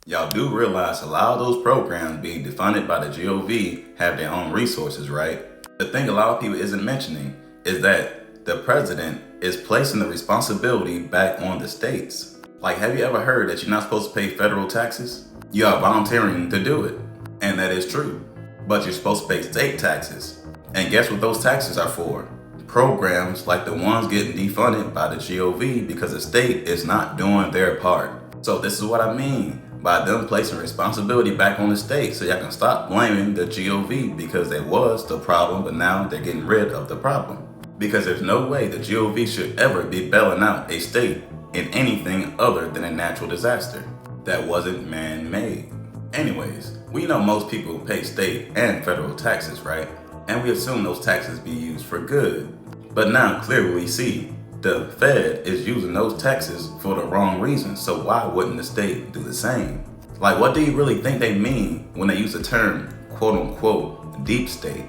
Y'all do realize a lot of those programs being defunded by the GOV have their own resources, right? The thing a lot of people isn't mentioning is that the president is placing the responsibility back on the states. Like, have you ever heard that you're not supposed to pay federal taxes? You are volunteering to do it, and that is true. But you're supposed to pay state taxes. And guess what those taxes are for? Programs like the ones getting defunded by the GOV because the state is not doing their part. So this is what I mean by them placing responsibility back on the state, so y'all can stop blaming the GOV because they was the problem, but now they're getting rid of the problem. Because there's no way the GOV should ever be bailing out a state in anything other than a natural disaster that wasn't man-made. Anyways, we know most people pay state and federal taxes, right? And we assume those taxes be used for good. But now clearly we see the Fed is using those taxes for the wrong reasons, so why wouldn't the state do the same? Like, what do you really think they mean when they use the term quote-unquote deep state?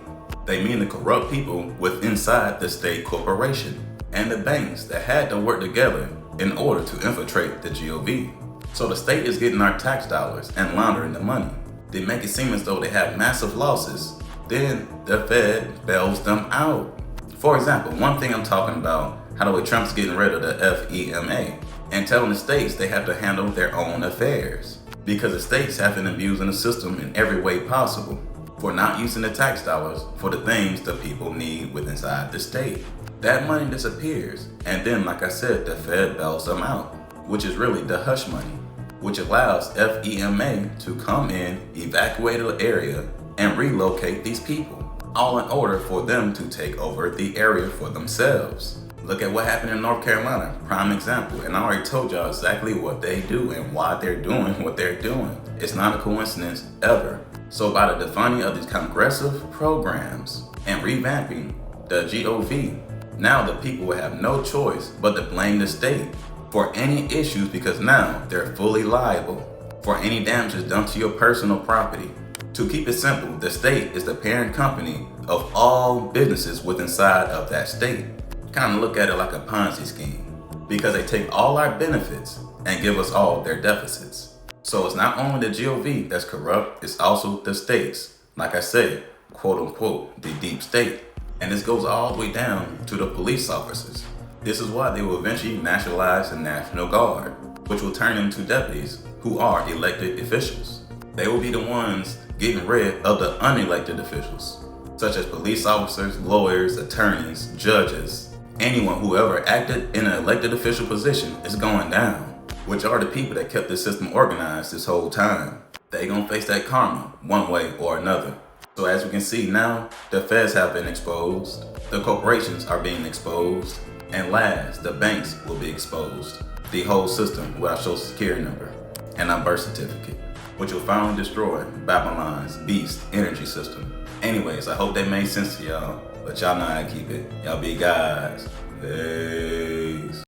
They mean the corrupt people within inside the state corporation and the banks that had to work together in order to infiltrate the GOV. So the state is getting our tax dollars and laundering the money. They make it seem as though they have massive losses. Then the Fed bails them out. For example, one thing I'm talking about, how the way Trump's getting rid of the FEMA and telling the states they have to handle their own affairs because the states have been abusing the system in every way possible for not using the tax dollars for the things the people need within inside the state. That money disappears, and then, like I said, the Fed bails them out, which is really the hush money, which allows FEMA to come in, evacuate the area, and relocate these people, all in order for them to take over the area for themselves. Look at what happened in North Carolina, prime example, and I already told y'all exactly what they do and why they're doing what they're doing. It's not a coincidence ever. So by the defunding of these progressive programs and revamping the GOV, now the people will have no choice but to blame the state for any issues because now they're fully liable for any damages done to your personal property. To keep it simple, the state is the parent company of all businesses within inside of that state. Kind of look at it like a Ponzi scheme because they take all our benefits and give us all their deficits. So it's not only the GOV that's corrupt, it's also the states. Like I said, quote unquote, the deep state. And this goes all the way down to the police officers. This is why they will eventually nationalize the National Guard, which will turn into deputies who are elected officials. They will be the ones getting rid of the unelected officials, such as police officers, lawyers, attorneys, judges. Anyone who ever acted in an elected official position is going down, which are the people that kept the system organized this whole time. They gonna face that karma one way or another. So as we can see now, the feds have been exposed, the corporations are being exposed, and last, the banks will be exposed. The whole system with our social security number and our birth certificate, which will finally destroy Babylon's beast energy system. Anyways, I hope that made sense to y'all, but y'all know how to keep it. Y'all be guys. Peace.